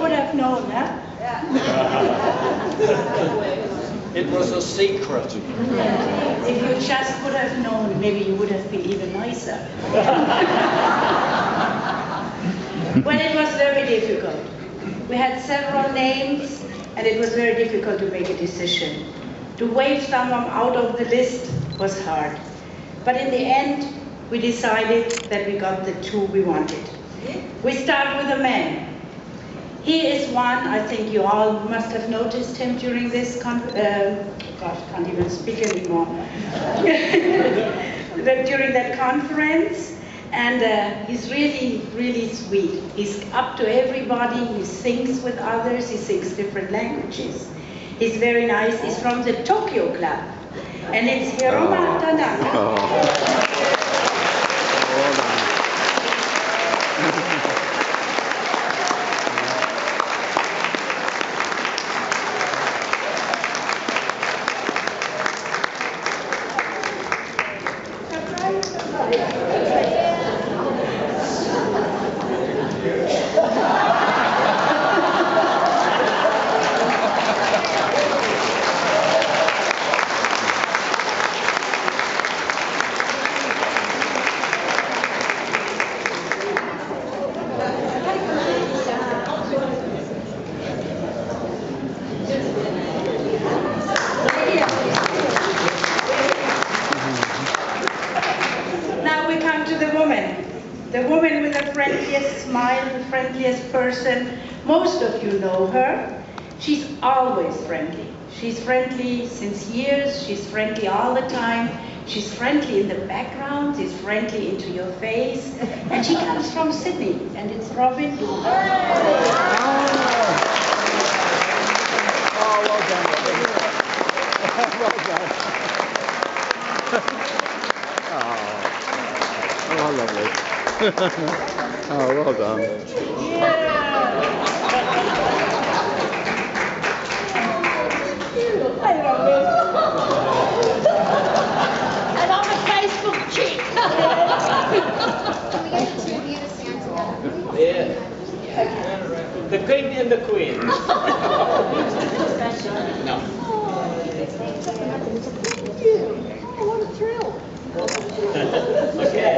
would have known, huh? It was a secret. If you just would have known, maybe you would have been even nicer. Well, it was very difficult. We had several names, and it was very difficult to make a decision. To waive someone out of the list was hard. But in the end, we decided that we got the two we wanted. We start with a man. He is one, I think you all must have noticed him during this, can't even speak anymore. During that conference, and he's really, really sweet. He's up to everybody, he sings with others, he sings different languages. He's very nice, he's from the Tokyo Club, and it's Hiroma Tanaka. The woman with the friendliest smile, the friendliest person. Most of you know her. She's always friendly. She's friendly since years. She's friendly all the time. She's friendly in the background. She's friendly into your face. And she comes from Sydney, and it's Robin. Oh, well done, Robin. Well done. Oh, lovely. Oh, well done. I love it. And I'm a Facebook chick. Can we get the two of you to stand together? Yeah. The king and the queen. No. Oh, what a thrill. Okay.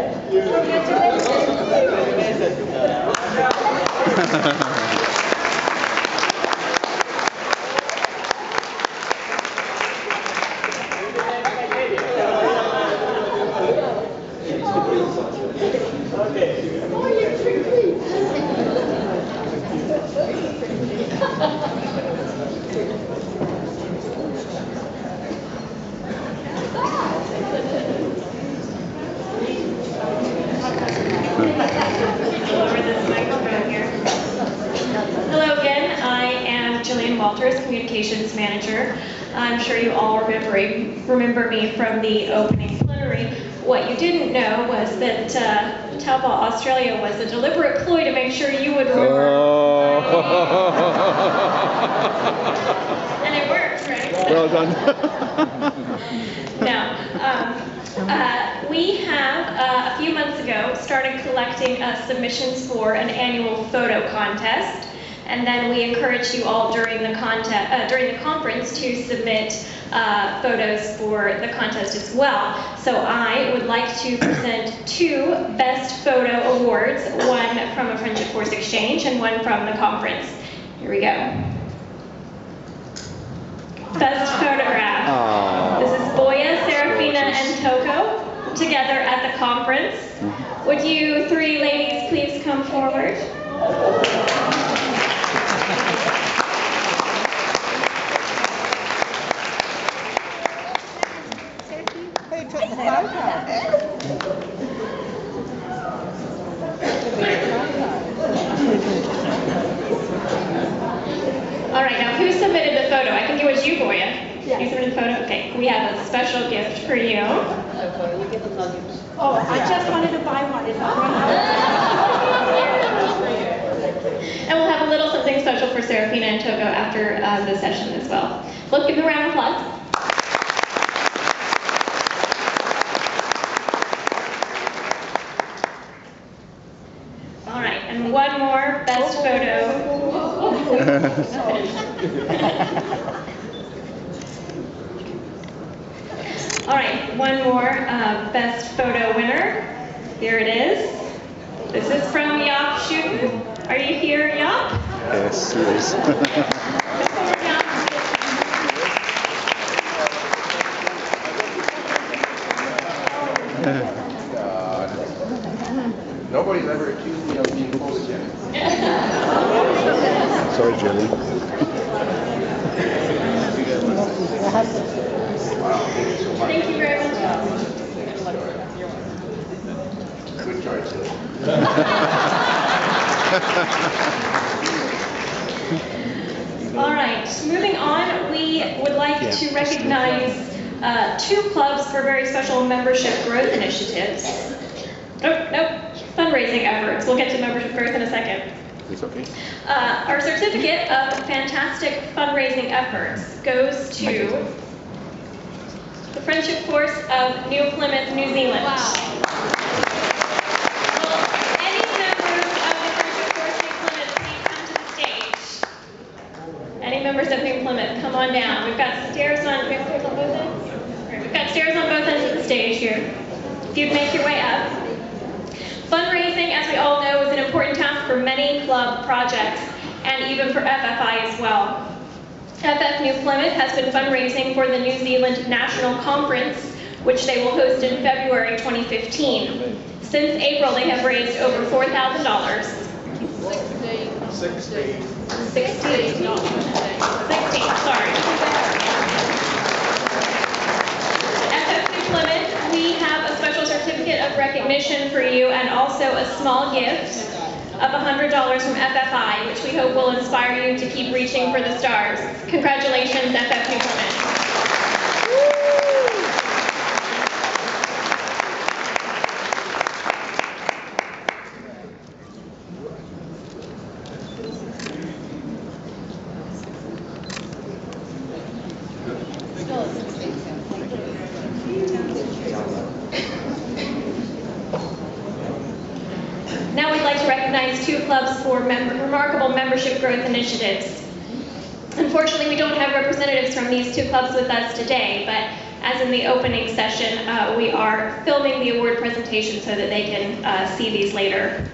Hello again, I am Jillian Walters, Communications Manager. I'm sure you all remember me from the opening plenary. What you didn't know was that Taupo Australia was a deliberate ploy to make sure you would remember. And it worked, right? Well done. Now, we have, a few months ago, started collecting submissions for an annual photo contest, and then we encouraged you all during the conference to submit photos for the contest as well. So I would like to present two Best Photo Awards, one from a Friendship Force Exchange and one from the conference. Here we go. Best Photograph. Aww. This is Boya, Serafina, and Toko together at the conference. Would you three ladies please come forward? Hey, took the photo. All right, now who submitted the photo? I think it was you, Boya. Yeah. You submitted the photo? Okay, we have a special gift for you. Oh, I just wanted to buy one. It's not run out. And we'll have a little something special for Serafina and Toko after the session as well. Let's give them a round of applause. All right, and one more best photo. All right, one more best photo winner. Here it is. This is from Yop Shooten. Are you here, Yop? Yes, it is. Nobody's ever accused me of being photogenic. Sorry, Jelly. Thank you very much. Good choice. All right, moving on, we would like to recognize two clubs for very special membership growth initiatives. Nope, fundraising efforts. We'll get to membership growth in a second. It's okay. Our certificate of fantastic fundraising efforts goes to the Friendship Force of New Plymouth, New Zealand. Wow. Will any members of the Friendship Force New Plymouth please come to the stage? Any members of New Plymouth, come on down. We've got stairs on, we have stairs on both ends? All right, we've got stairs on both ends of the stage here. If you'd make your way up. Fundraising, as we all know, is an important task for many club projects and even for FFI as well. FF New Plymouth has been fundraising for the New Zealand National Conference, which they will host in February 2015. Since April, they have raised over $4,000. 16, sorry. FF New Plymouth, we have a special certificate of recognition for you and also a small gift of $100 from FFI, which we hope will inspire you to keep reaching for the stars. Congratulations, FF New Plymouth. Now we'd like to recognize two clubs for remarkable membership growth initiatives. Unfortunately, we don't have representatives from these two clubs with us today, but as in the opening session, we are filming the award presentation so that they can see these later.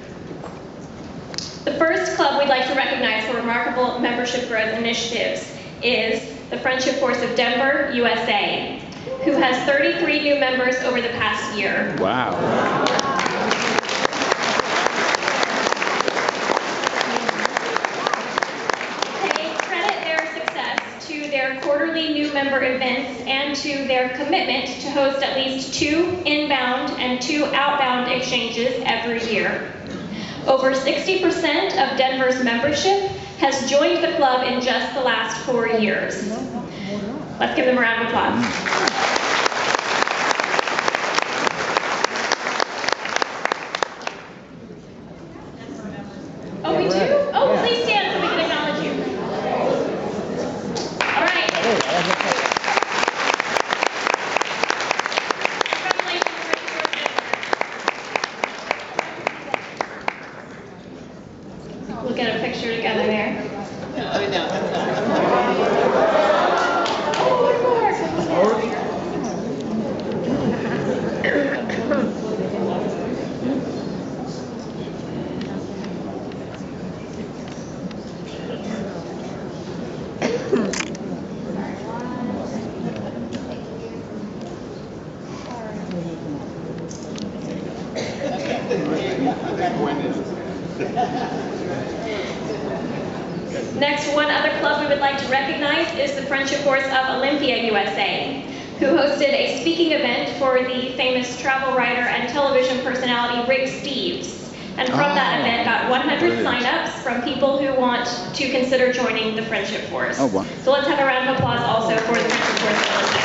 The first club we'd like to recognize for remarkable membership growth initiatives is the Friendship Force of Denver, USA, who has 33 new members over the past year. Wow. Their quarterly new member events and to their commitment to host at least 2 inbound and 2 outbound exchanges every year. Over 60% of Denver's membership has joined the club in just the last 4 years. Let's give them a round of applause. Oh, we do? Oh, please stand so we can acknowledge you. All right. Congratulations, we'll get a picture together there. Next, one other club we would like to recognize is the Friendship Force of Olympia, USA, who hosted a speaking event for the famous travel writer and television personality Rick Steves. And from that event got 100 signups from people who want to consider joining the Friendship Force. Oh, wow. So let's have a round of applause also for the Friendship Force of Olympia.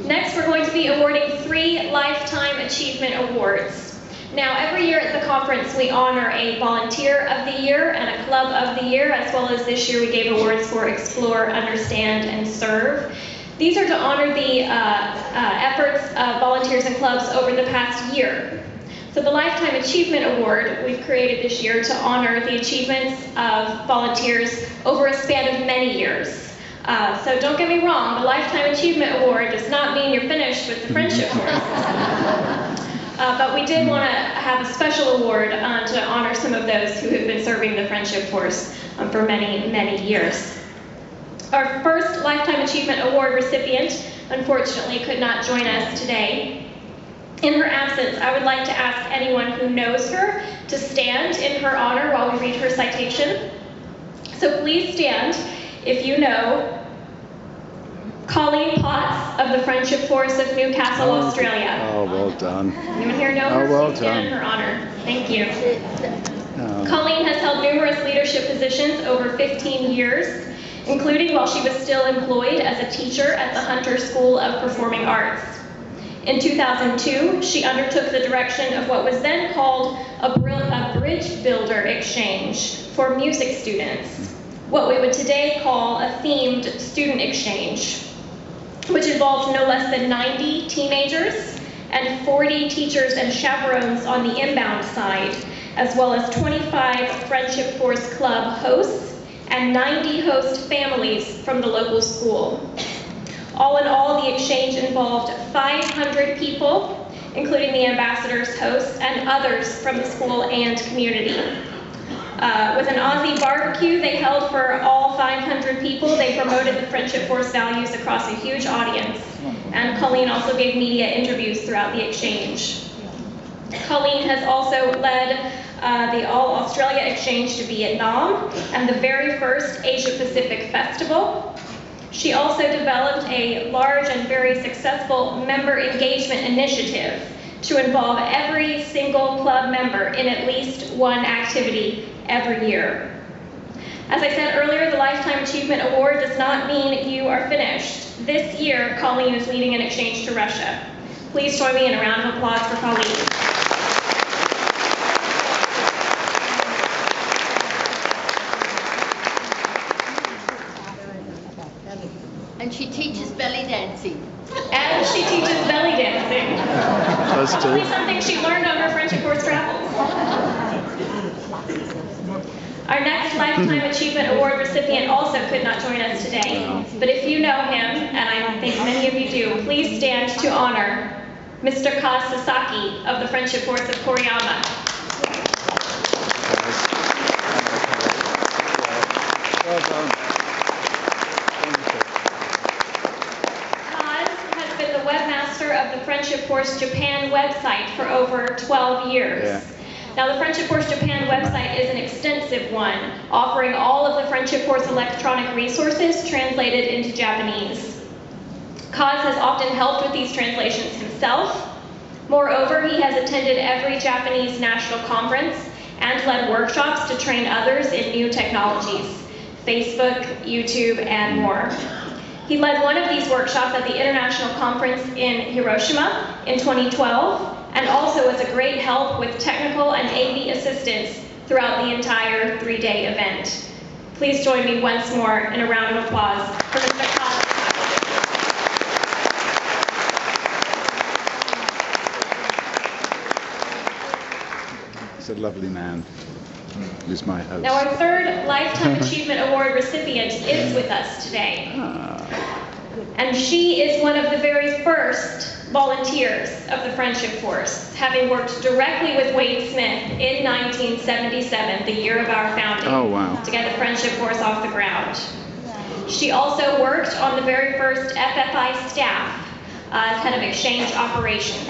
Next, we're going to be awarding 3 Lifetime Achievement Awards. Now, every year at the conference, we honor a Volunteer of the Year and a Club of the Year, as well as this year we gave awards for Explore, Understand, and Serve. These are to honor the efforts of volunteers and clubs over the past year. So the Lifetime Achievement Award we've created this year to honor the achievements of volunteers over a span of many years. So don't get me wrong, the Lifetime Achievement Award does not mean you're finished with the Friendship Force. But we did want to have a special award to honor some of those who have been serving the Friendship Force for many, many years. Our first Lifetime Achievement Award recipient, unfortunately, could not join us today. In her absence, I would like to ask anyone who knows her to stand in her honor while we read her citation. So please stand if you know Colleen Potts of the Friendship Force of Newcastle, Australia. Oh, well done. Anyone here know her? Oh, well Please stand in done. her honor. Thank you. Oh. Colleen has held numerous leadership positions over 15 years, including while she was still employed as a teacher at the Hunter School of Performing Arts. In 2002, she undertook the direction of what was then called a Bridge Builder Exchange for music students, what we would today call a themed student exchange, which involved no less than 90 teenagers and 40 teachers and chaperones on the inbound side, as well as 25 Friendship Force Club hosts and 90 host families from the local school. All in all, the exchange involved 500 people, including the ambassadors, hosts, and others from the school and community. With an Aussie barbecue they held for all 500 people, they promoted the Friendship Force values across a huge audience. And Colleen also gave media interviews throughout the exchange. Colleen has also led the All Australia Exchange to Vietnam and the very first Asia Pacific Festival. She also developed a large and very successful member engagement initiative to involve every single club member in at least one activity every year. As I said earlier, the Lifetime Achievement Award does not mean you are finished. This year, Colleen is leading an exchange to Russia. Please join me in a round of applause for Colleen. And she teaches belly dancing. And she teaches belly dancing. Us Probably too. something she learned on her Friendship Force travels. Our next Lifetime Achievement Award recipient also could not join us today. But if you know him, and I think many of you do, please stand to honor Mr. Kaz Sasaki of the Friendship Force of Koriyama. Well done. Kaz has been the webmaster of the Friendship Force Japan website for over 12 years. Yeah. Now, the Friendship Force Japan website is an extensive one, offering all of the Friendship Force electronic resources translated into Japanese. Kaz has often helped with these translations himself. Moreover, he has attended every Japanese national conference and led workshops to train others in new technologies, Facebook, YouTube, and more. He led one of these workshops at the International Conference in Hiroshima in 2012, and also was a great help with technical and AV assistance throughout the entire 3-day event. Please join me once more in a round of applause for Mr. Kaz. He's a lovely man. He's my host. Now, our third Lifetime Achievement Award recipient is with us today. And she is one of the very first volunteers of the Friendship Force, having worked directly with Wade Smith in 1977, the year of our founding, Oh, wow. to get the Friendship Force off the ground. She also worked on the very first FFI staff as head of exchange operations.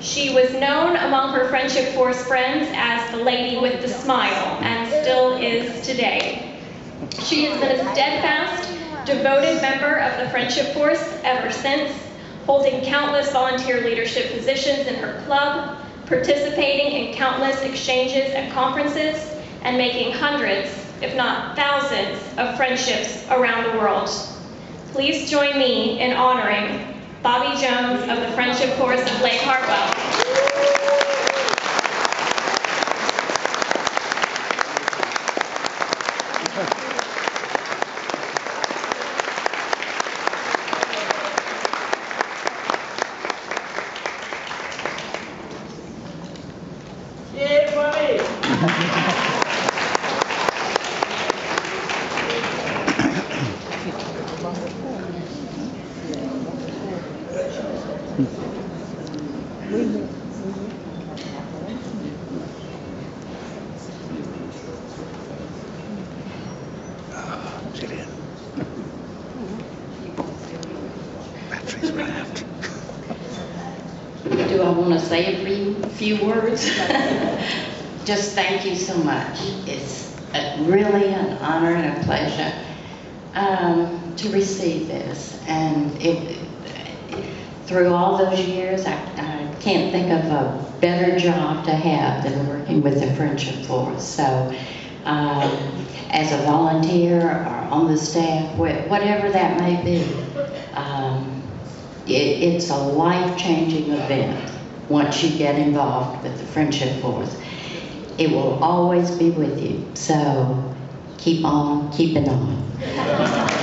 She was known among her Friendship Force friends as the lady with the smile, and still is today. She has been a steadfast, devoted member of the Friendship Force ever since, holding countless volunteer leadership positions in her club, participating in countless exchanges and conferences, and making hundreds, if not thousands, of friendships around the world. Please join me in honoring Bobby Jones of the Friendship Force of Lake Hartwell. Gillian. Batteries run out. Do I want to say a few words? Just thank you so much. It's really an honor and a pleasure to receive this. And through all those years, I can't think of a better job to have than working with the Friendship Force. So as a volunteer or on the staff, whatever that may be, it's a life-changing event once you get involved with the Friendship Force. It will always be with you, so keep on keeping on.